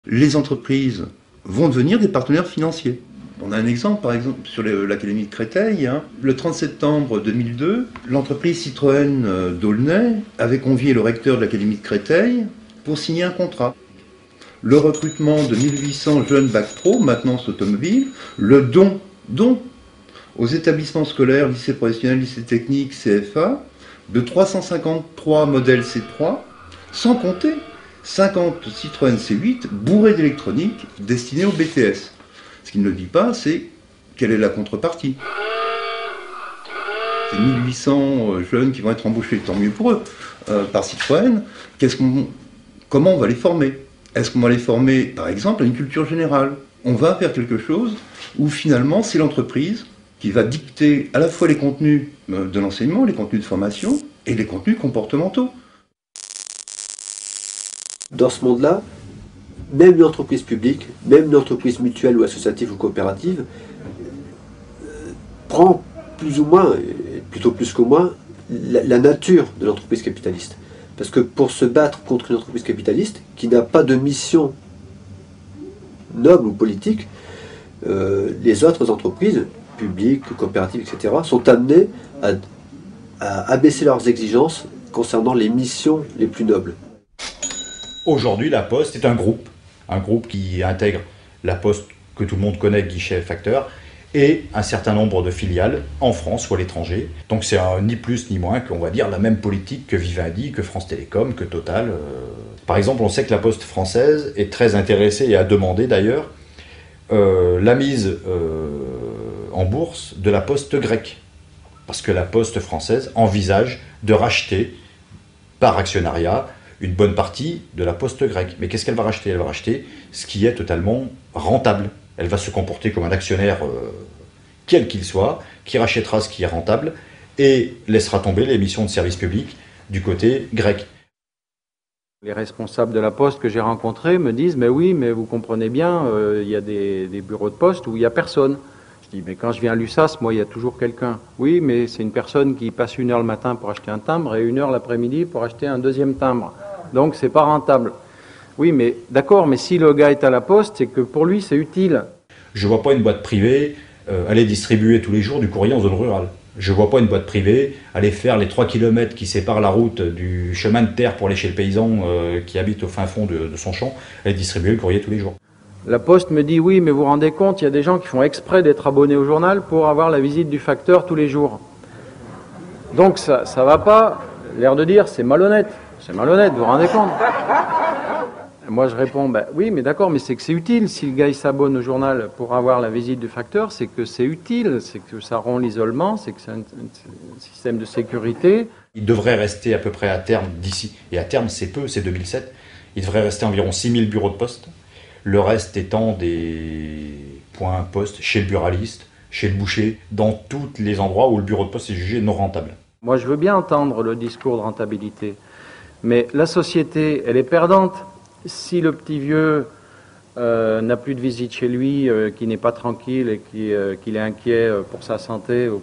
Les entreprises vont devenir des partenaires financiers. On a un exemple, par exemple, sur l'Académie de Créteil. Le 30 septembre 2002, l'entreprise Citroën d'Aulnay avait convié le recteur de l'Académie de Créteil pour signer un contrat. Le recrutement de 1800 jeunes bac pro, maintenance automobile, le don aux établissements scolaires, lycées professionnels, lycées techniques, CFA, de 353 modèles C3, sans compter 50 Citroën C8 bourrés d'électronique destinés au BTS. Ce qu'il ne dit pas, c'est quelle est la contrepartie. C'est 1800 jeunes qui vont être embauchés, tant mieux pour eux, par Citroën. Comment on va les former? Est-ce qu'on va les former, par exemple, à une culture générale? On va faire quelque chose où finalement c'est l'entreprise qui va dicter à la fois les contenus de l'enseignement, les contenus de formation et les contenus comportementaux. Dans ce monde-là, même une entreprise publique, même une entreprise mutuelle ou associative ou coopérative, prend plus ou moins, et plutôt plus qu'au moins, la nature de l'entreprise capitaliste. Parce que pour se battre contre une entreprise capitaliste qui n'a pas de mission noble ou politique, les autres entreprises, publiques, coopératives, etc., sont amenées à abaisser leurs exigences concernant les missions les plus nobles. Aujourd'hui, la Poste est un groupe qui intègre la Poste que tout le monde connaît, guichet facteur, et un certain nombre de filiales en France ou à l'étranger. Donc c'est ni plus ni moins qu'on va dire la même politique que Vivendi, que France Télécom, que Total. Par exemple, on sait que la Poste française est très intéressée et a demandé d'ailleurs la mise en bourse de la Poste grecque. Parce que la Poste française envisage de racheter par actionnariat une bonne partie de la Poste grecque. Mais qu'est-ce qu'elle va racheter? Elle va racheter ce qui est totalement rentable. Elle va se comporter comme un actionnaire, quel qu'il soit, qui rachètera ce qui est rentable et laissera tomber les missions de service public du côté grec. Les responsables de la Poste que j'ai rencontrés me disent « Mais oui, mais vous comprenez bien, il y a des bureaux de poste où il n'y a personne. » Je dis « Mais quand je viens à l'USAS, moi, il y a toujours quelqu'un. » « Oui, mais c'est une personne qui passe 1 heure le matin pour acheter un timbre et 1 heure l'après-midi pour acheter un deuxième timbre. Donc, c'est pas rentable. » Oui, mais d'accord, mais si le gars est à la Poste, c'est que pour lui, c'est utile. Je ne vois pas une boîte privée aller distribuer tous les jours du courrier en zone rurale. Je ne vois pas une boîte privée aller faire les 3 km qui séparent la route du chemin de terre pour aller chez le paysan qui habite au fin fond de son champ, aller distribuer le courrier tous les jours. La Poste me dit « Oui, mais vous vous rendez compte, il y a des gens qui font exprès d'être abonnés au journal pour avoir la visite du facteur tous les jours. » Donc ça va pas, l'air de dire « C'est malhonnête. C'est malhonnête, vous vous rendez compte ?» Moi je réponds « Oui, mais d'accord, mais c'est que c'est utile. Si le gars il s'abonne au journal pour avoir la visite du facteur, c'est que c'est utile, c'est que ça rompt l'isolement, c'est que c'est un système de sécurité. » Il devrait rester à peu près à terme d'ici, et à terme c'est peu, c'est 2007, il devrait rester environ 6000 bureaux de poste, le reste étant des points poste chez le buraliste, chez le boucher, dans tous les endroits où le bureau de poste est jugé non rentable. Moi je veux bien entendre le discours de rentabilité, mais la société elle est perdante. Si le petit vieux n'a plus de visite chez lui, qui n'est pas tranquille et qu'il est inquiet pour sa santé, ou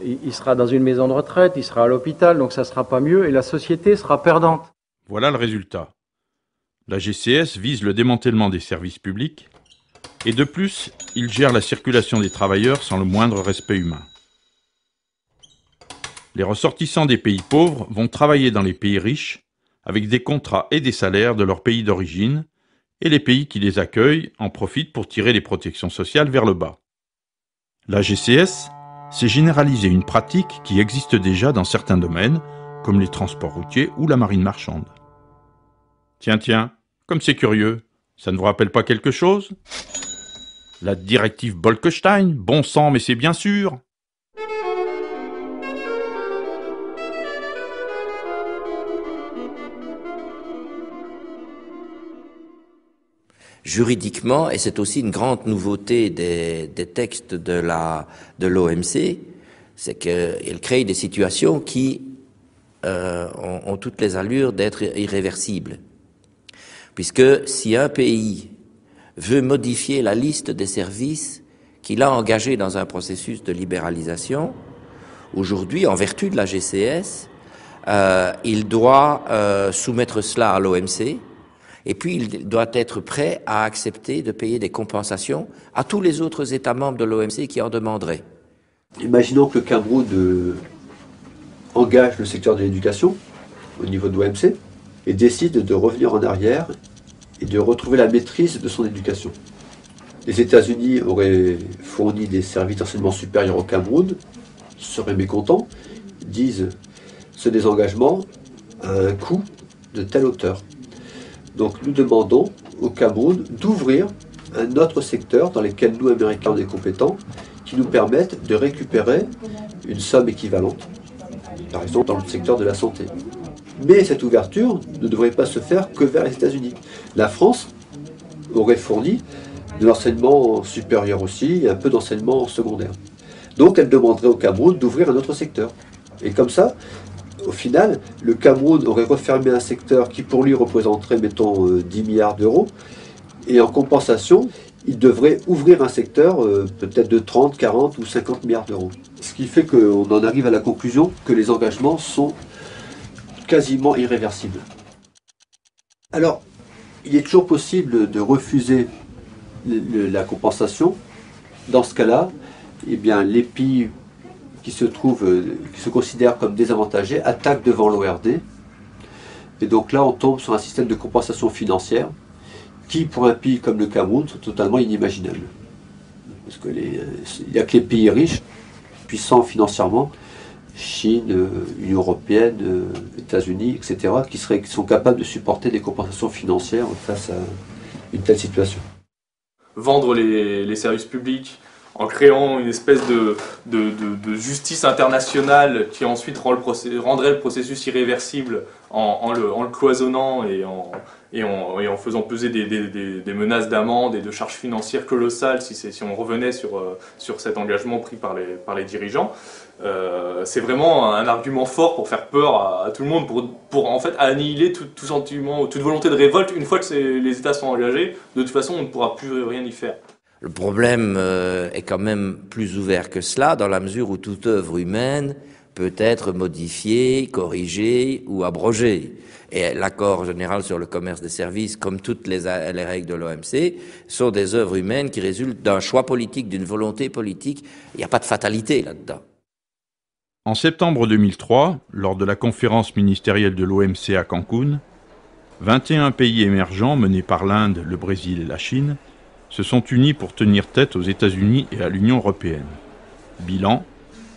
il sera dans une maison de retraite, il sera à l'hôpital, donc ça ne sera pas mieux et la société sera perdante. Voilà le résultat. La GCS vise le démantèlement des services publics et de plus, il gère la circulation des travailleurs sans le moindre respect humain. Les ressortissants des pays pauvres vont travailler dans les pays riches avec des contrats et des salaires de leur pays d'origine, et les pays qui les accueillent en profitent pour tirer les protections sociales vers le bas. La GCS, c'est généraliser une pratique qui existe déjà dans certains domaines, comme les transports routiers ou la marine marchande. Tiens, comme c'est curieux, ça ne vous rappelle pas quelque chose? La directive Bolkestein, bon sang, mais c'est bien sûr! Juridiquement, et c'est aussi une grande nouveauté des textes de l'OMC, c'est qu'elle crée des situations qui ont toutes les allures d'être irréversibles. Puisque si un pays veut modifier la liste des services qu'il a engagés dans un processus de libéralisation, aujourd'hui, en vertu de la GCS, il doit soumettre cela à l'OMC. Et puis, il doit être prêt à accepter de payer des compensations à tous les autres États membres de l'OMC qui en demanderaient. Imaginons que le Cameroun engage le secteur de l'éducation au niveau de l'OMC et décide de revenir en arrière et de retrouver la maîtrise de son éducation. Les États-Unis auraient fourni des services d'enseignement supérieur au Cameroun, seraient mécontents, disent ce désengagement a un coût de telle hauteur. Donc nous demandons au Cameroun d'ouvrir un autre secteur dans lequel nous, Américains, on est compétents, qui nous permettent de récupérer une somme équivalente, par exemple dans le secteur de la santé. Mais cette ouverture ne devrait pas se faire que vers les États-Unis. La France aurait fourni de l'enseignement supérieur aussi, et un peu d'enseignement secondaire. Donc elle demanderait au Cameroun d'ouvrir un autre secteur. Et comme ça, au final, le Cameroun aurait refermé un secteur qui pour lui représenterait, mettons, 10 milliards d'euros, et en compensation, il devrait ouvrir un secteur peut-être de 30, 40 ou 50 milliards d'euros. Ce qui fait qu'on en arrive à la conclusion que les engagements sont quasiment irréversibles. Alors, il est toujours possible de refuser la compensation. Dans ce cas-là, eh bien, les pays qui se considèrent comme désavantagés attaquent devant l'ORD. Et donc là, on tombe sur un système de compensation financière qui, pour un pays comme le Cameroun, sont totalement inimaginables. Parce que il n'y a que les pays riches, puissants financièrement, Chine, Union européenne, États-Unis, etc., qui sont capables de supporter des compensations financières face à une telle situation. Vendre les services publics en créant une espèce de justice internationale qui ensuite rendrait le processus irréversible en le cloisonnant et en faisant peser des menaces d'amende et de charges financières colossales si on revenait sur cet engagement pris par les dirigeants. C'est vraiment un argument fort pour faire peur à tout le monde, pour en fait annihiler tout sentiment, toute volonté de révolte. Une fois que les États sont engagés, de toute façon on ne pourra plus rien y faire. Le problème est quand même plus ouvert que cela, dans la mesure où toute œuvre humaine peut être modifiée, corrigée ou abrogée. Et l'accord général sur le commerce des services, comme toutes les règles de l'OMC, sont des œuvres humaines qui résultent d'un choix politique, d'une volonté politique. Il n'y a pas de fatalité là-dedans. En septembre 2003, lors de la conférence ministérielle de l'OMC à Cancun, 21 pays émergents menés par l'Inde, le Brésil et la Chine se sont unis pour tenir tête aux États-Unis et à l'Union européenne. Bilan,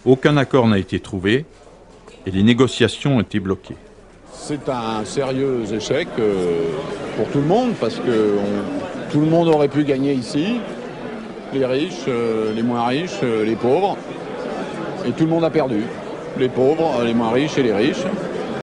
aucun accord n'a été trouvé et les négociations ont été bloquées. C'est un sérieux échec pour tout le monde parce que tout le monde aurait pu gagner ici, les riches, les moins riches, les pauvres, et tout le monde a perdu. Les pauvres, les moins riches et les riches.